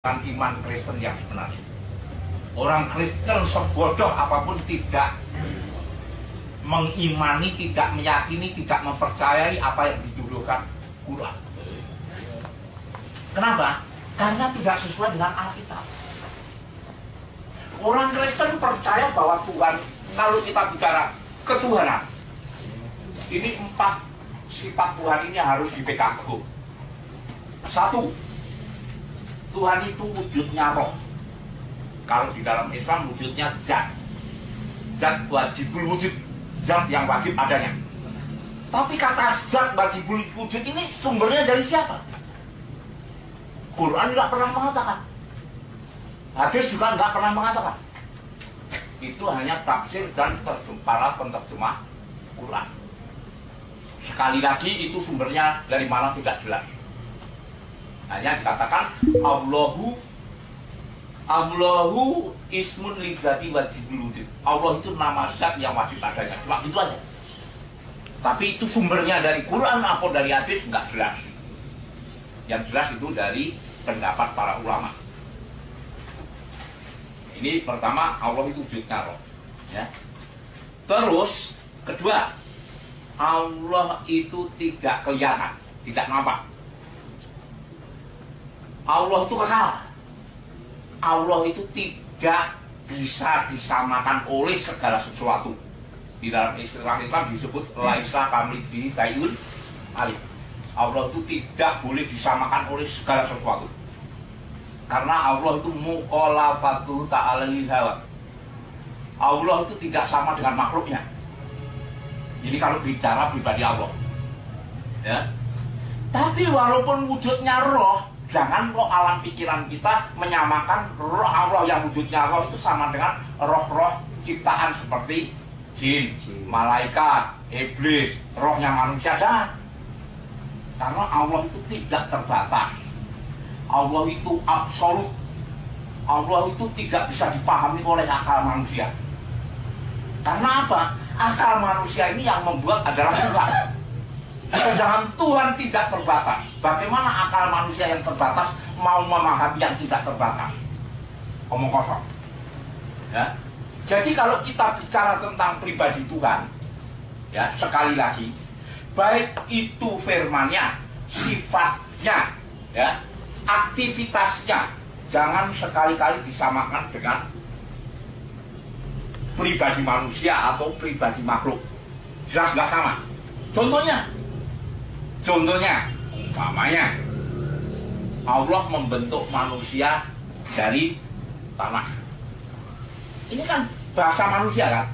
iman Kristen yang sebenarnya. Orang Kristen sebodoh apapun tidak mengimani, tidak meyakini, tidak mempercayai apa yang dituduhkan Quran. Kenapa? Karena tidak sesuai dengan Alkitab. Orang Kristen percaya bahwa Tuhan, kalau kita bicara ketuhanan, ini 4 sifat Tuhan ini harus dipegang teguh. 1, Tuhan itu wujudnya roh. Kalau di dalam Islam wujudnya zat. Zat wajibul wujud, zat yang wajib adanya. Tapi kata zat wajibul wujud ini sumbernya dari siapa? Quran tidak pernah mengatakan, hadis juga tidak pernah mengatakan. Itu hanya tafsir dan para penterjemah Quran. Sekali lagi itu sumbernya dari mana tidak jelas. Hanya dikatakan Allahu ismun li zati wajibul wujud. Allah itu nama zat yang wajib adanya. Cuma itu aja. Tapi itu sumbernya dari Quran atau dari hadis nggak jelas. Yang jelas itu dari pendapat para ulama. Ini pertama, Allah itu wujudnya roh. Ya. Terus kedua, Allah itu tidak kelihatan, tidak nampak. Allah itu kekal. Allah itu tidak bisa disamakan oleh segala sesuatu. Di dalam istilah Islam disebut laisa kamitslihi syai'un alim. Allah itu tidak boleh disamakan oleh segala sesuatu. Karena Allah itu mukhalafatu ta'ala lil hawa. Allah itu tidak sama dengan makhluknya. Ini kalau bicara pribadi Allah. Ya. Tapi walaupun wujudnya roh, jangan kok alam pikiran kita menyamakan roh Allah yang wujudnya roh itu sama dengan roh-roh ciptaan seperti jin, malaikat, iblis, rohnya manusia. Jangan. Karena Allah itu tidak terbatas. Allah itu absolut. Allah itu tidak bisa dipahami oleh akal manusia. Karena apa? Akal manusia ini yang membuat adalah Tuhan. Sedangkan Tuhan tidak terbatas. Bagaimana akal manusia yang terbatas mau memahami yang tidak terbatas? Omong kosong. Ya. Jadi kalau kita bicara tentang pribadi Tuhan, ya sekali lagi, baik itu firman-Nya, sifatnya, ya, aktivitasnya, jangan sekali-kali disamakan dengan pribadi manusia atau pribadi makhluk. Jelas nggak sama. Contohnya, umpamanya Allah membentuk manusia dari tanah. Ini kan bahasa manusia kan.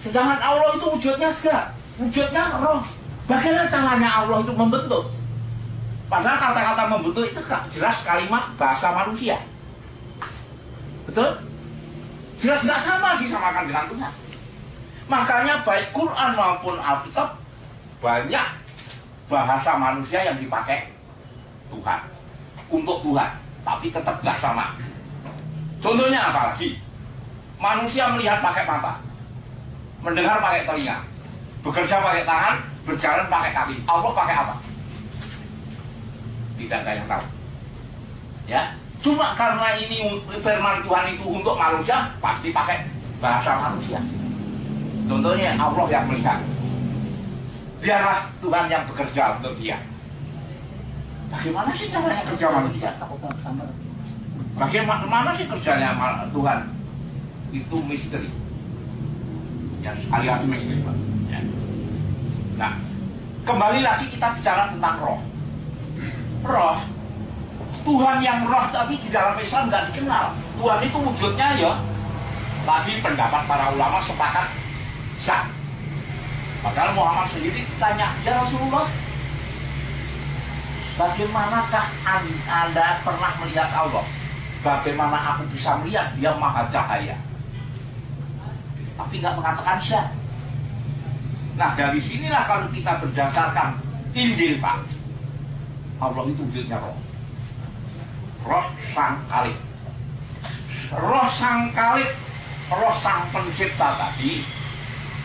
Sedangkan Allah itu wujudnya zat, wujudnya roh. Bagaimana caranya Allah itu membentuk? Padahal kata-kata membentuk itu jelas kalimat bahasa manusia. Betul? Jelas nggak sama disamakan dengan Tuhan. Makanya baik Quran maupun Alkitab banyak bahasa manusia yang dipakai Tuhan untuk Tuhan, tapi tetap nggak sama. Contohnya apa lagi? Manusia melihat pakai mata, mendengar pakai telinga, bekerja pakai tangan, berjalan pakai kaki. Allah pakai apa? Tidak ada yang tahu. Ya, cuma karena ini firman Tuhan itu untuk manusia, pasti pakai bahasa manusia. Contohnya Allah yang melihat. Biarlah Tuhan yang bekerja untuk dia. Bagaimana sih caranya kerja manusia? Bagaimana sih kerjanya Tuhan? Itu misteri. Ya, sekali-kali misteri. Ya. Nah, kembali lagi kita bicara tentang roh. Roh, Tuhan yang roh tadi di dalam Islam nggak dikenal. Tuhan itu wujudnya ya, tadi pendapat para ulama sepakat zat. Padahal Muhammad sendiri tanya, ya Rasulullah, bagaimanakah Anda pernah melihat Allah? Bagaimana aku bisa melihat? Dia maha cahaya. Tapi nggak mengatakan zat. Nah dari sinilah kalau kita berdasarkan Injil Pak, Allah itu wujudnya roh. Roh sang khalid. Roh sang khalid, roh sang pencipta tadi.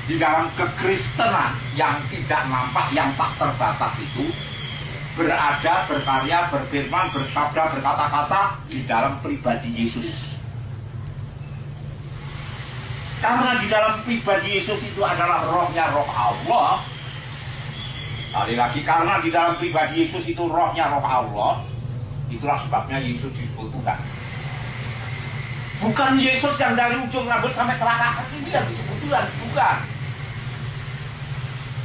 Di dalam kekristenan yang tidak nampak, yang tak terbatas itu, berada, berkarya, berfirman, bersabda, berkata-kata di dalam pribadi Yesus. Karena di dalam pribadi Yesus itu adalah rohnya roh Allah. Kali lagi, karena di dalam pribadi Yesus itu rohnya roh Allah, itulah sebabnya Yesus disebut Tuhan. Bukan Yesus yang dari ujung rambut sampai telapak kaki ini yang disebut Tuhan, bukan.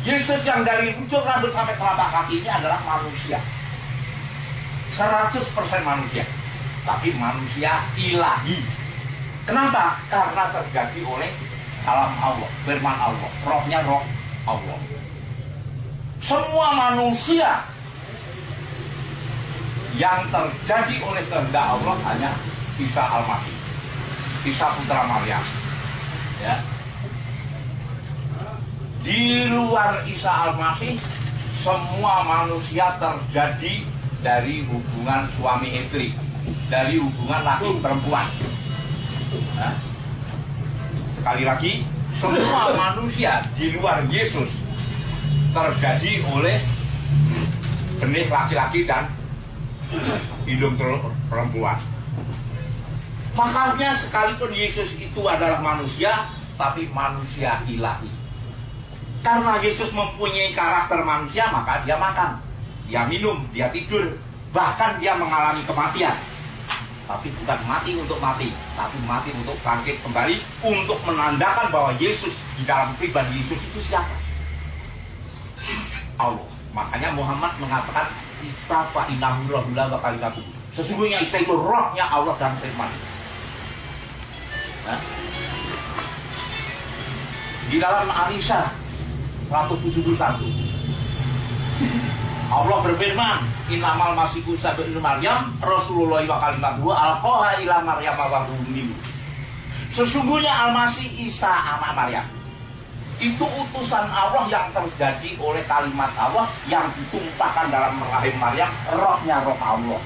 Yesus yang dari ujung rambut sampai telapak kaki ini adalah manusia, 100% manusia, tapi manusia ilahi. Kenapa? Karena terjadi oleh kalam Allah, firman Allah, rohnya roh Allah. Semua manusia yang terjadi oleh kehendak Allah hanya Isa Al-Masih, Isa putra Maryam. Ya. Di luar Isa Al-Masih, semua manusia terjadi dari hubungan suami istri, dari hubungan laki perempuan. Nah, sekali lagi, semua manusia di luar Yesus terjadi oleh benih laki-laki dan hidung perempuan. Makanya sekalipun Yesus itu adalah manusia, tapi manusia ilahi. Karena Yesus mempunyai karakter manusia, maka dia makan, dia minum, dia tidur, bahkan dia mengalami kematian. Tapi bukan mati untuk mati, tapi mati untuk bangkit kembali, untuk menandakan bahwa Yesus, di dalam pribadi Yesus itu siapa? Allah. Makanya Muhammad mengatakan Isa fa innahu rahullah wa kalimatuh. Sesungguhnya Isa itu rohnya Allah dan firman. Nah, di dalam Al-Isra 171 Allah berfirman, innamal masihu sab'un Maryam Rasulullah wa kalimatuhu alqaha ila Maryam wa ruhum. Sesungguhnya Al-Masih Isa anak Maryam itu utusan Allah yang terjadi oleh kalimat Allah yang ditumpahkan dalam rahim Maryam, rohnya roh Allah.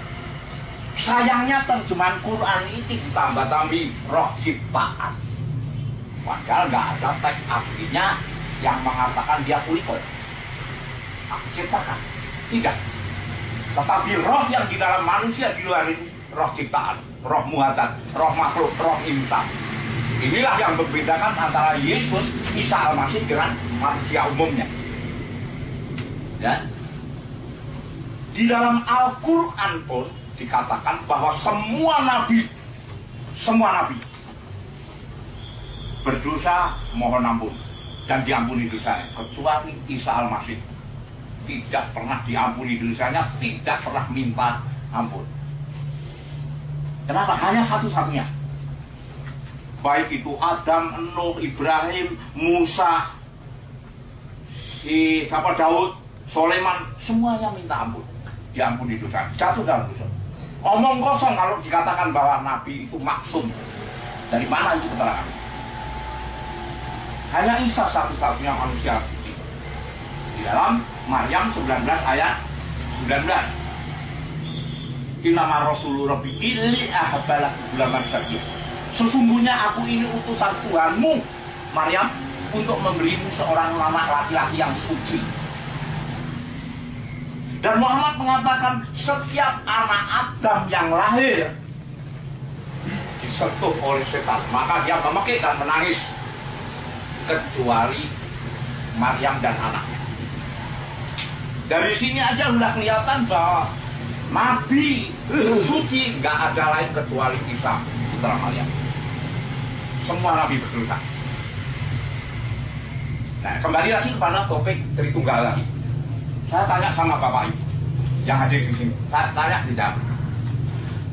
Sayangnya terjemahan Quran ini ditambah-tambahi roh ciptaan. Padahal nggak ada teks aslinya yang mengatakan dia kulikot, aku ciptakan. Tidak. Tetapi roh yang di dalam manusia di luar ini roh ciptaan, roh muatan, roh makhluk, roh insan. Inilah yang membedakan antara Yesus, Isa Al-Masih dengan manusia umumnya. Ya. Di dalam Al-Quran pun dikatakan bahwa semua nabi berdosa mohon ampun dan diampuni dosanya, kecuali Isa Al-Masih. Tidak pernah diampuni dosanya, tidak pernah minta ampun. Kenapa? Hanya satu-satunya. Baik itu Adam, Nuh, Ibrahim, Musa, Daud, Soleman, semuanya minta ampun, diampuni dosa, jatuh dalam dosa. Omong kosong kalau dikatakan bahwa Nabi itu maksum. Dari mana itu keterangan? Hanya Isa satu-satunya manusia suci. Di dalam Maryam 19 ayat 19. Innama Rasulullah rabbi ili ahbalak gulaman syakir. Sesungguhnya aku ini utusan Tuhanmu, Maryam, untuk memberimu seorang anak laki-laki yang suci. Dan Muhammad mengatakan setiap anak Adam yang lahir disentuh oleh setan, maka dia memekik dan menangis, kecuali Maryam dan anaknya. Dari sini aja udah kelihatan bahwa Nabi suci nggak ada lain kecuali Isa putra Maryam. Semua Nabi berdosa. Nah, kembali lagi kepada topik Tritunggal lagi. Saya tanya sama Bapak Ibu yang hadir di sini. Saya tanya tidak.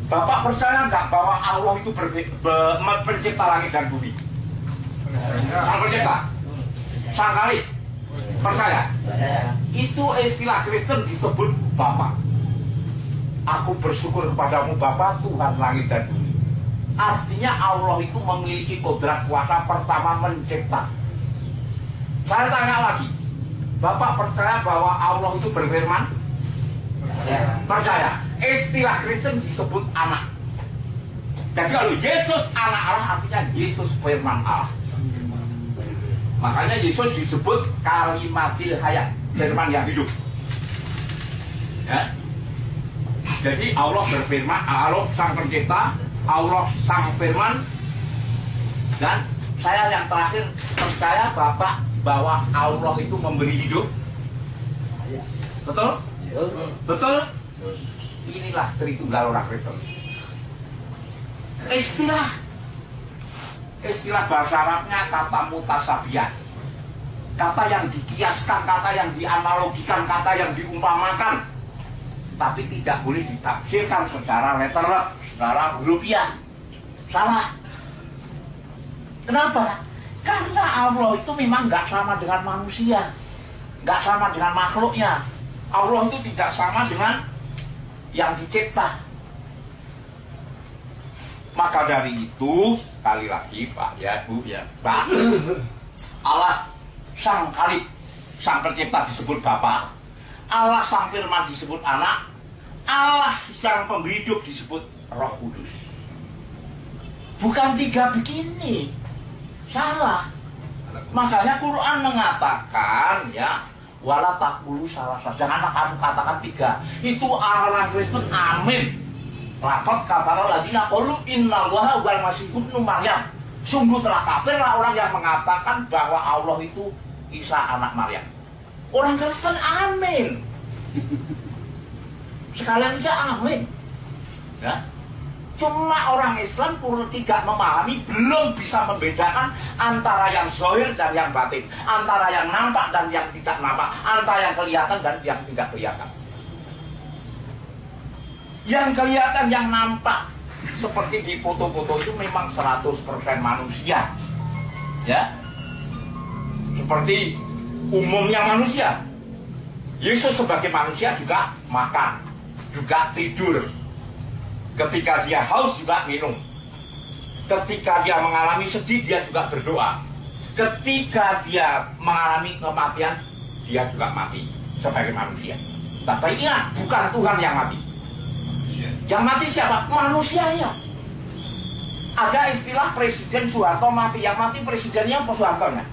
Bapak percaya nggak bahwa Allah itu pencipta langit dan bumi? Sang pencipta. Sang kali. Percaya? Itu istilah Kristen disebut Bapa. Aku bersyukur kepadamu Bapa, Tuhan langit dan bumi. Artinya Allah itu memiliki kodrat kuasa pertama mencipta. Saya tanya lagi, Bapak percaya bahwa Allah itu berfirman? Percaya. Istilah Kristen disebut anak. Jadi kalau Yesus anak Allah, artinya Yesus firman Allah. Makanya Yesus disebut kalimatil hayat, firman yang hidup. Ya. Jadi Allah berfirman, Allah sang pencipta, Allah sang firman, dan saya yang terakhir percaya Bapak bahwa Allah itu memberi hidup. Betul? Betul? Inilah Tritunggal orang Kristen. Istilah bahasa Arabnya kata mutasabiah. Kata yang dikiaskan, kata yang dianalogikan, kata yang diumpamakan. Tapi tidak boleh ditafsirkan secara letterlek, secara hurufiah. Salah. Kenapa? Karena Allah itu memang nggak sama dengan manusia, nggak sama dengan makhluknya. Allah itu tidak sama dengan yang dicipta. Maka dari itu, sekali lagi Pak, ya Bu, ya Pak, Allah sang Khalik, sang pencipta disebut Bapa, Allah sang firman disebut anak, Allah sang pemberi hidup disebut Roh Kudus. Bukan tiga begini. Salah. Makanya Quran mengatakan ya, wala taqulu salah. Janganlah kamu katakan tiga. Itu orang Kristen amin. Laqad kafara alladziina qalu innallaha wal masiih ibnu Maryam. Sungguh telah kafirlah orang yang mengatakan bahwa Allah itu Isa anak Maryam. Orang Kristen amin. Sekalian aja amin. Ya. Cuma orang Islam tidak memahami, belum bisa membedakan antara yang zahir dan yang batin, antara yang nampak dan yang tidak nampak, antara yang kelihatan dan yang tidak kelihatan. Yang kelihatan, yang nampak seperti di foto-foto itu memang 100% manusia, ya, seperti umumnya manusia. Yesus sebagai manusia juga makan, juga tidur. Ketika dia haus juga minum. Ketika dia mengalami sedih, dia juga berdoa. Ketika dia mengalami kematian, dia juga mati sebagai manusia. Tapi ingat, bukan Tuhan yang mati. Yang mati siapa? Manusianya. Ada istilah Presiden Soeharto mati. Yang mati presidennya apa Soehartonya?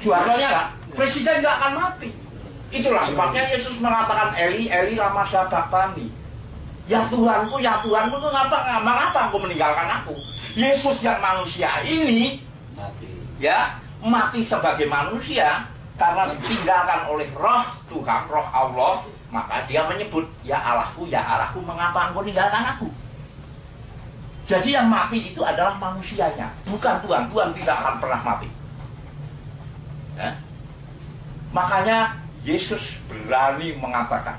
Soehartonya kan? Presiden nggak akan mati. Itulah sebabnya Yesus mengatakan, Eli, Eli lama sabachthani. Ya Tuhanku, mengapa engkau meninggalkan aku? Yesus yang manusia ini mati sebagai manusia karena ditinggalkan oleh roh Tuhan, roh Allah. Maka dia menyebut, ya Allahku, mengapa engkau meninggalkan aku? Jadi yang mati itu adalah manusianya, bukan Tuhan. Tuhan tidak akan pernah mati. Ya? Makanya Yesus berani mengatakan,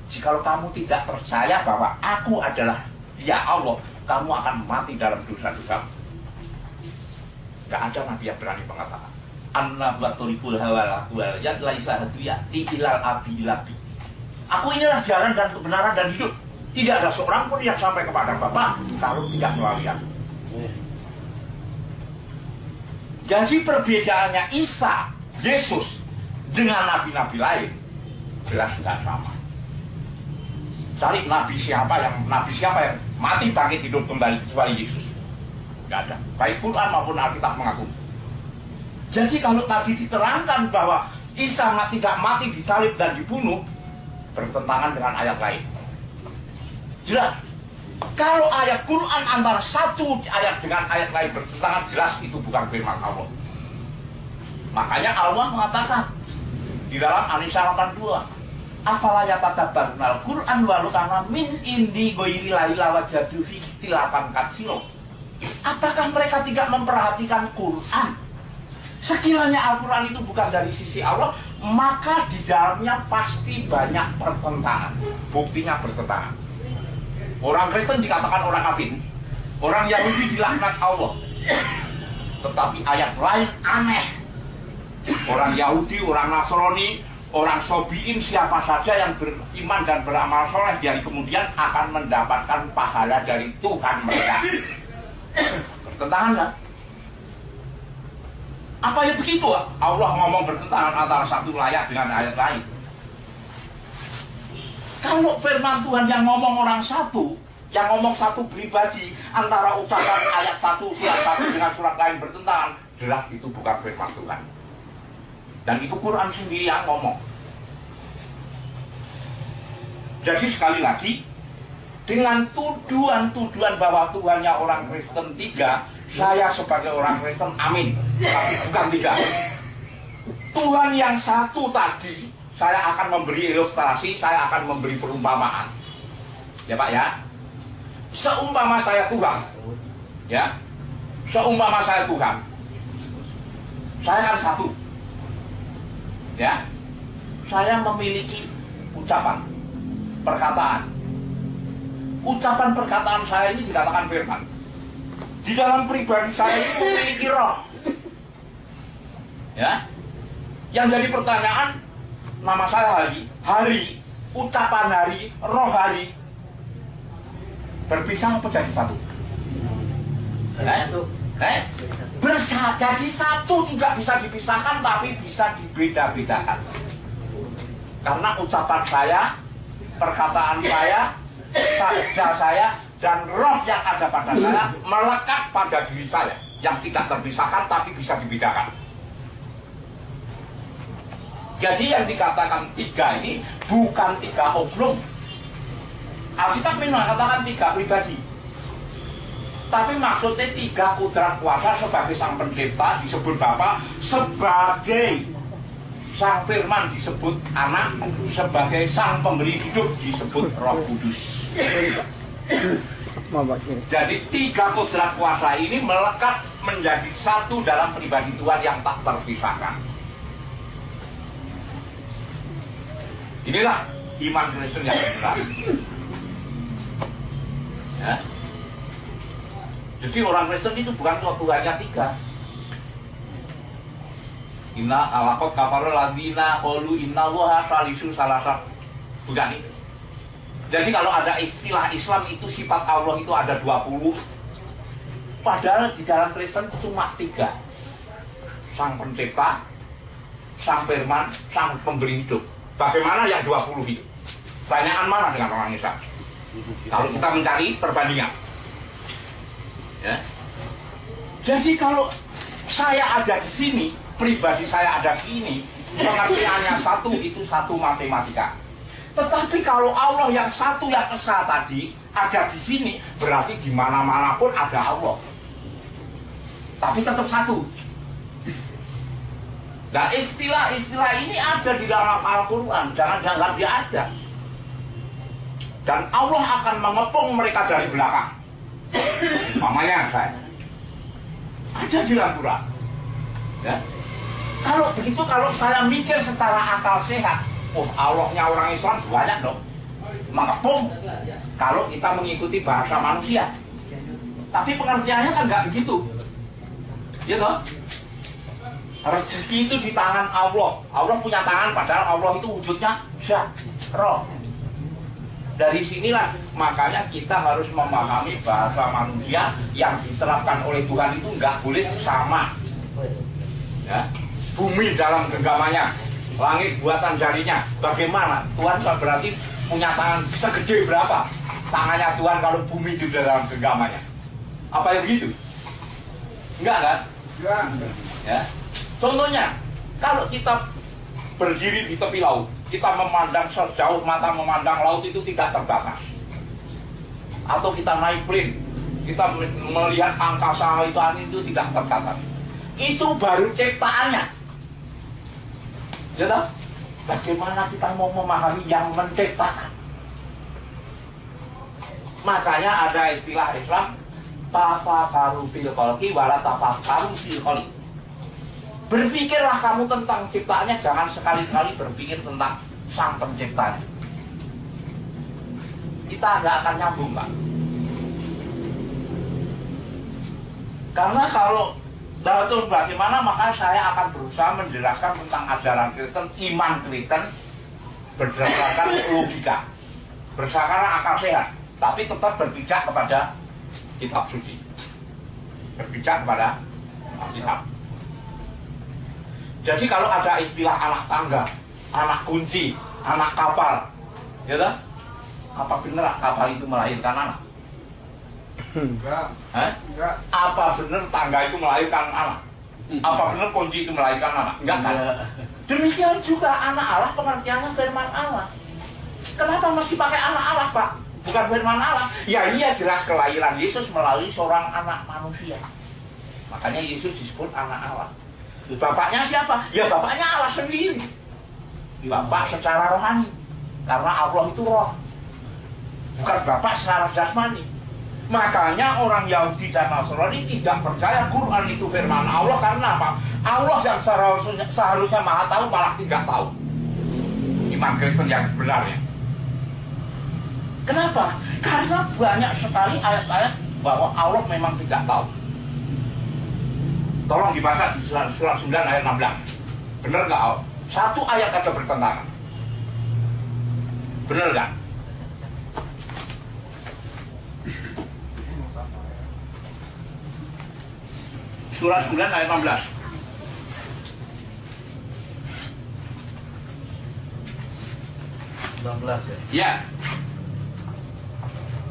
jikalau kamu tidak percaya bahwa aku adalah ya Allah, kamu akan mati dalam dosa-dosa. Tidak ada nabi yang berani mengatakan anna baturikul hawala wal yad laisa hadiyati ilal abilabi. Aku inilah jalan dan kebenaran dan hidup. Tidak ada seorang pun yang sampai kepada Bapa kalau tidak melalui aku. Jadi perbedaannya Isa, Yesus dengan nabi-nabi lain jelas tidak sama. Cari nabi siapa yang mati bangkit hidup kembali kecuali Yesus. Tidak ada. Baik Quran maupun Alkitab mengaku. Jadi kalau tadi diterangkan bahwa Isa tidak mati disalib dan dibunuh, bertentangan dengan ayat lain. Jelas. Kalau ayat Quran antara satu ayat dengan ayat lain bertentangan, jelas itu bukan firman Allah. Makanya Allah mengatakan di dalam An-Nisa 82, afala yatadabbarunal Qur'an walau kana min indi ghairi la wajadu fi ikhtilafan katsira. Apakah mereka tidak memperhatikan Quran? Sekiranya Al-Quran itu bukan dari sisi Allah, maka di dalamnya pasti banyak pertentangan. Buktinya bertentangan. Orang Kristen dikatakan orang kafir, orang Yahudi dilaknat Allah. Tetapi ayat lain aneh. Orang Yahudi, orang Nasrani, orang Sobiin, siapa saja yang beriman dan beramal soleh dari kemudian akan mendapatkan pahala dari Tuhan mereka. Bertentangan kan? Apa ya begitu? Allah ngomong bertentangan antara satu ayat dengan ayat lain. Kalau firman Tuhan yang ngomong orang satu, yang ngomong satu pribadi, antara ucapan ayat satu, surat satu dengan surat lain bertentangan, jelas itu bukan firman Tuhan. Dan itu Quran sendiri yang ngomong. Jadi sekali lagi, dengan tuduhan-tuduhan bahwa Tuhannya orang Kristen 3, saya sebagai orang Kristen, amin. Tapi bukan 3. Tuhan yang satu tadi, saya akan memberi ilustrasi, saya akan memberi perumpamaan. Ya Pak ya. Seumpama saya Tuhan, ya. Seumpama saya Tuhan, saya kan satu. Ya. Saya memiliki ucapan, perkataan. Ucapan perkataan saya ini dikatakan firman. Di dalam pribadi saya ini memiliki roh. Ya. Yang jadi pertanyaan, nama saya Hari, ucapan Hari, roh Hari, berpisah apa jadi satu? Jadi satu tidak bisa dipisahkan, tapi bisa dibeda-bedakan. Karena ucapan saya, perkataan saya, sabda saya, dan roh yang ada pada saya melekat pada diri saya, yang tidak terpisahkan tapi bisa dibedakan. Jadi yang dikatakan 3 ini bukan 3 oblong. Alkitab mengatakan 3 pribadi. Tapi maksudnya 3 kudrat kuasa sebagai sang pencipta disebut Bapa, sebagai sang firman disebut anak, sebagai sang pemberi hidup disebut Roh Kudus. Jadi 3 kudrat kuasa ini melekat menjadi satu dalam pribadi Tuhan yang tak terpisahkan. Inilah iman Kristen yang benar. Ya. Jadi orang Kristen itu bukan Tuhannya 3. Inna alaqat kafara ladina qalu innallaha salisu salasa. Bukan itu. Jadi kalau ada istilah Islam itu sifat Allah itu ada 20. Padahal di dalam Kristen cuma 3. Sang pencipta, sang firman, sang pemberi hidup. Bagaimana yang 20 itu? Banyakan mana dengan orang Islam? Kalau kita mencari perbandingan. Ya. Jadi kalau saya ada di sini, pribadi saya ada di sini, pengertiannya satu itu satu matematika. Tetapi kalau Allah yang satu yang esa tadi ada di sini, berarti di mana-mana pun ada Allah. Tapi tetap satu. Nah istilah-istilah ini ada di dalam Al-Quran, jangan dianggap dia ada. Dan Allah akan mengepung mereka dari belakang. Mamanya saya ada di dalam Al-Quran. Ya. Kalau begitu, kalau saya mikir secara akal sehat, oh Allahnya orang Islam banyak dong, mengepung. Kalau kita mengikuti bahasa manusia, tapi pengertiannya kan nggak begitu, ya toh? Rezeki itu di tangan Allah. Allah punya tangan, padahal Allah itu wujudnya zat, roh. Dari sinilah makanya kita harus memahami bahasa manusia yang diterapkan oleh Tuhan itu nggak boleh sama. Ya. Bumi dalam genggamannya, langit buatan jarinya. Bagaimana? Tuhan berarti punya tangan segede berapa? Tangannya Tuhan kalau bumi di dalam genggamannya. Apa yang begitu? Enggak kan? Ya. Contohnya, kalau kita berdiri di tepi laut, kita memandang sejauh mata memandang laut itu tidak terbatas. Atau kita naik plane, kita melihat angkasa itu tidak terbatas. Itu baru ciptaannya. Ya toh? Bagaimana kita mau memahami yang menciptakan? Makanya ada istilah Islam, tafakaru fil khalqi wala tafakaru fil khaliq. Berpikirlah kamu tentang ciptaannya, jangan sekali-kali berpikir tentang sang penciptanya. Kita nggak akan nyambung, Pak. Karena kalau betul bagaimana, maka saya akan berusaha menjelaskan tentang ajaran Kristen, iman Kristen berdasarkan logika, berdasarkan akal sehat, tapi tetap berpijak kepada kitab suci, berpijak kepada kitab. Jadi kalau ada istilah anak tangga, anak kunci, anak kapal, ya toh? Apa benar kapal itu melahirkan anak? Enggak. Enggak. Apa benar tangga itu melahirkan anak? Apa benar kunci itu melahirkan anak? Enggak kan? Demikian juga anak Allah pengertiannya firman Allah. Kenapa mesti pakai anak Allah, Pak? Bukan firman Allah. Ya iya, jelas kelahiran Yesus melalui seorang anak manusia. Makanya Yesus disebut anak Allah. Bapaknya siapa? Ya bapaknya Allah sendiri. Bapak secara rohani. Karena Allah itu roh. Bukan bapak secara jasmani. Makanya orang Yahudi dan Nasrani tidak percaya Quran itu firman Allah. Karena apa? Allah yang seharusnya maha tahu malah tidak tahu. Iman Kristen yang benar ya. Kenapa? Karena banyak sekali ayat-ayat bahwa Allah memang tidak tahu. Tolong dibaca di surat 9 ayat 16. Benar nggak Allah? Satu ayat aja bertentangan. Benar nggak? Surat 9 ayat 16. Ya. Ya.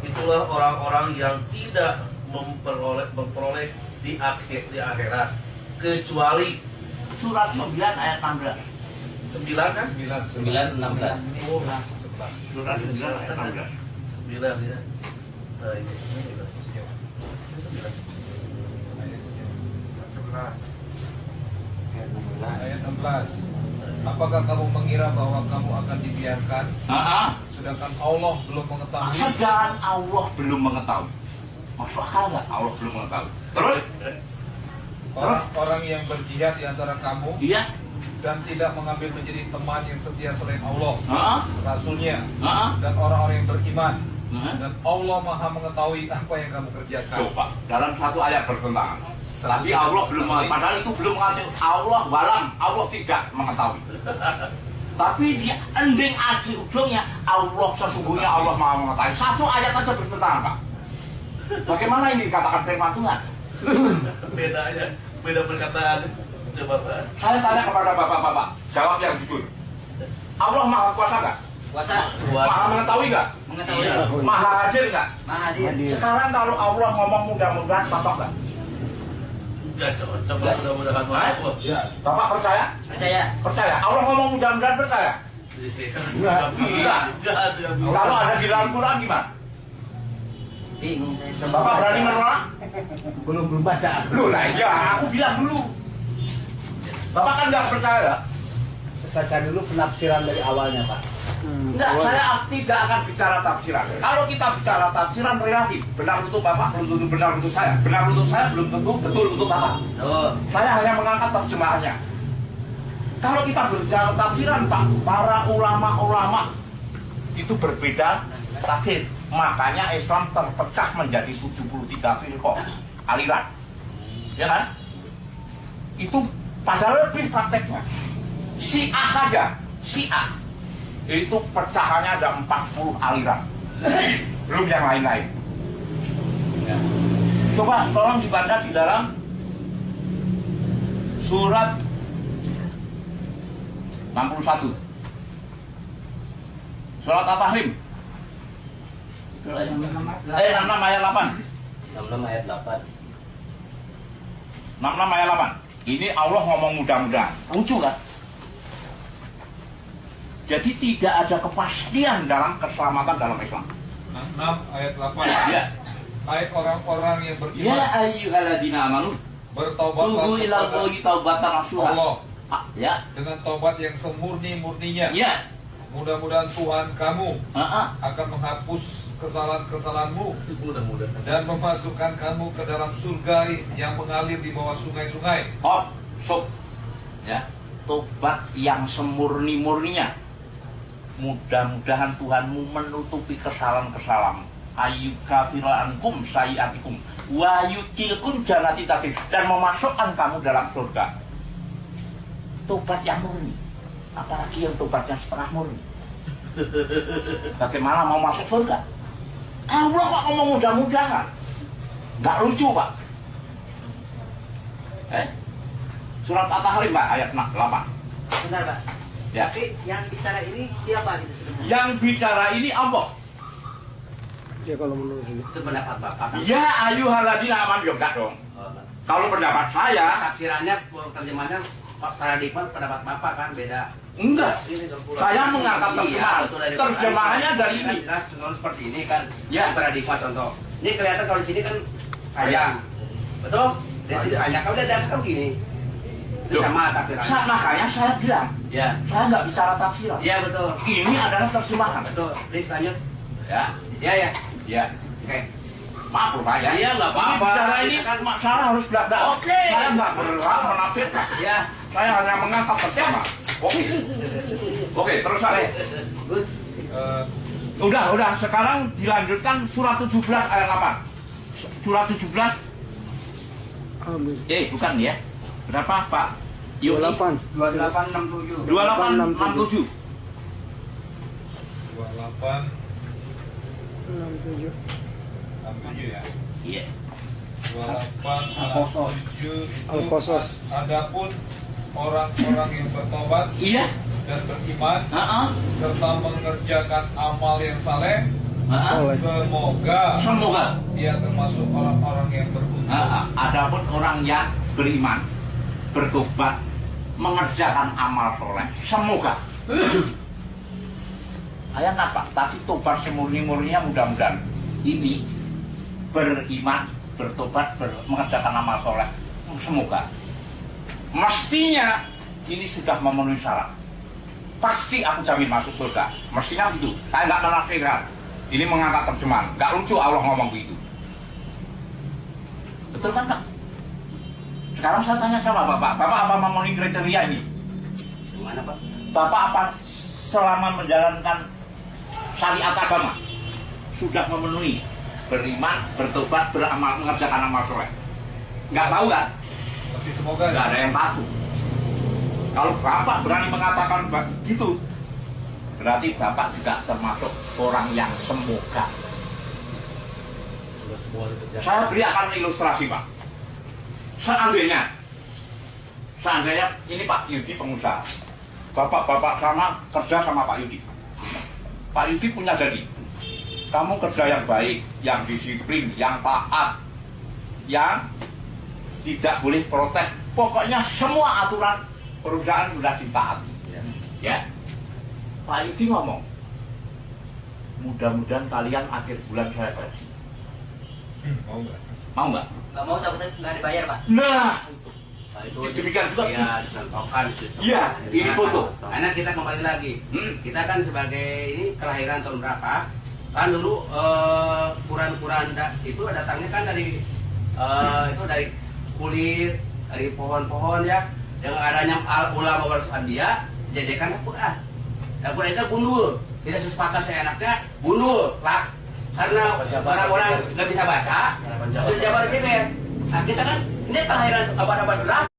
Itulah orang-orang yang tidak memperoleh di akhirat kecuali Surat 9 ayat 16. 9 kan? 9, 16. Surat 9 ayat 16. 9 ya. Nah ini 9. Ayat 16. Apakah kamu mengira bahwa kamu akan dibiarkan, sedangkan Allah belum mengetahui? Sedangkan Allah belum mengetahui. Masuk akal nggak? Allah belum mengetahui. Terus? Orang-orang yang berjihad di antara kamu Dia? dan tidak mengambil menjadi teman yang setia selain Allah, Rasulnya, Heeh. dan orang-orang yang beriman, Heeh. dan Allah maha mengetahui apa yang kamu kerjakan. Coba, dalam satu ayat bertentangan. Tapi Allah belum mengetahui. Padahal itu belum mengetahui. Allah walam, Allah tidak mengetahui. Tapi di ending akhir ujungnya Allah sesungguhnya Allah maha mengetahui. Satu ayat aja bertentangan, Pak. Bagaimana ini dikatakan firman Tuhan? Beda aja, beda perkataan. Coba Pak. Saya tanya kepada bapak-bapak, jawab yang jujur. Allah maha kuasa nggak? Kuasa. Maha mengetahui nggak? Mengetahui. Iya. Maha hadir nggak? Maha hadir. Sekarang kalau Allah ngomong mudah-mudahan cocok nggak? Gak cocok, mudah-mudahan maaf. Ya. Bapak percaya? Percaya. Percaya. Allah ngomong mudah-mudahan percaya? Enggak. Kalau ada di dalam Quran gimana? Bingung saya. Bapak berani menolak? Belum baca. Loh lah iya, aku bilang dulu. Bapak kan nggak percaya. Baca dulu penafsiran dari awalnya, Pak. Enggak, saya tidak akan bicara tafsiran. Kalau kita bicara tafsiran relatif, benar untuk Bapak, belum tentu benar untuk saya. Benar untuk saya, belum tentu betul untuk Bapak. Saya hanya mengangkat terjemahannya. Kalau kita berbicara tafsiran, Pak, para ulama-ulama itu berbeda tafsir. Makanya Islam terpecah menjadi 73 firqah aliran. Ya kan? Itu padahal lebih prakteknya. Syiah saja, Syiah itu pecahannya ada 40 aliran. Belum yang lain-lain. Ya. Coba tolong dibaca di dalam surat 61. Surat At-Tahrim. 6 ayat 8. 66 ayat 8. 66 ayat 8. Ini Allah ngomong mudah-mudahan. Lucu kan? Jadi tidak ada kepastian dalam keselamatan dalam Islam. 6 ayat 8. Ya. Hai orang-orang yang Ya beriman, ayyuhalladzina amanu bertaubatlah tubu ila kepada Allahi taubatan nasuha. Allah Ya. dengan taubat yang semurni-murninya. Ya. Mudah-mudahan Tuhan kamu Heeh. akan menghapus kesalahan-kesalahanmu Mudah-mudahan. dan memasukkan kamu ke dalam surga yang mengalir di bawah sungai-sungai. Ya. Tobat yang semurni-murninya. Mudah-mudahan Tuhanmu menutupi kesalahan-kesalahanmu. Ayu kafirankum sayiatikum wa yudkhilkum jannati tajri, dan memasukkan kamu dalam surga. Tobat yang murni. Apalagi yang tobatnya setengah murni. Bagaimana mau masuk surga? Allah kok ngomong mudah-mudahan? Nggak lucu, Pak. Surat At-Tahrim, Pak, ayat 8. Benar, Pak. Ya. Tapi yang bicara ini siapa gitu sebenarnya? Yang bicara ini Allah. Ya kalau menurut ini. Itu pendapat Bapak. Ya ayyuhalladzina amanu, ya enggak dong. Oh, Kalau pendapat saya, tafsirannya, terjemahannya paradigma pendapat Bapak kan beda. Enggak. Ini terpulang. Saya mengangkat Iya, terjemahan. betul, dari Terjemahannya Quran. dari Ini kan ini. jelas contoh seperti ini kan. Ya. Paradigma contoh. Ini kelihatan kalau di sini kan panjang. Betul? Dari sini panjang. Kalau lihat kan begini. Itu Loh. sama tafsirannya. Makanya saya bilang, Ya. saya nggak bicara tafsiran. Iya betul. Ini adalah terjemahan. Betul. Please lanjut. Ya, Ya ya. ya. Oke. Maaf Pak ya. Iya, nggak apa-apa. Ini bicara ini Kita kan- masalah harus belak-belak. Oke. Saya nggak berhak menafsirkan. Ya. Saya hanya mengangkat terjemahan. Oke. Oke, terus saya. Good. Udah. Sekarang dilanjutkan surat 17 ayat 8. Surat 17. Amin. Bukan ya. Berapa Pak? 28. 2867. 2867. 28 67. 67 ya. Iya. 28 67 itu Al-Qasas. adapun orang-orang yang bertobat Iya. dan beriman Heeh. serta mengerjakan amal yang saleh, Heeh. Oleh. semoga dia termasuk orang-orang yang beruntung. Adapun orang yang beriman, bertobat, mengerjakan amal soleh, semoga. Ayat apa? Tapi tobat semurni-murninya mudah-mudahan. Ini beriman, bertobat, mengerjakan amal soleh, semoga. Mestinya ini sudah memenuhi syarat. Pasti aku jamin masuk surga. Mestinya begitu. Saya nggak menafsirkan. Ini mengangkat terjemahan. Nggak lucu Allah ngomong begitu. Betul kan Pak? Sekarang saya tanya sama Bapak. Bapak apa memenuhi kriteria ini? Gimana Pak? Bapak apa selama menjalankan syariat agama sudah memenuhi beriman, bertobat, beramal, mengerjakan amal soleh? Nggak tahu kan? Masih semoga Nggak ada yang tahu. Kalau Bapak berani mengatakan begitu, berarti Bapak juga termasuk orang yang semoga. Saya beri akan ilustrasi Pak. Seandainya ini Pak Yudi pengusaha, Bapak sama kerja sama Pak Yudi. Pak Yudi punya janji, kamu kerja yang baik, yang disiplin, yang taat, yang tidak boleh protes. Pokoknya semua aturan perusahaan sudah ditaati. Ya. Pak Yudi ngomong, mudah-mudahan kalian akhir bulan saya gaji. mau nggak? Mau nggak? Nggak mau takutnya nggak dibayar Pak. Nah, Nah, itu demikian juga. ya dicontohkan itu. Iya, ini foto. Karena kita kembali lagi. Kita kan sebagai ini kelahiran tahun berapa? Kan dulu kuran-kuran itu datangnya kan dari itu dari kulit, dari pohon-pohon ya. Dengan adanya ulama warasatul anbiya jadikan Al-Quran. Al-Quran itu gundul, tidak sesepakat seenaknya gundul lah. Karena orang-orang nggak bisa baca, sudah jabar jeber. Nah, kita kan ini kelahiran abad-abad berapa?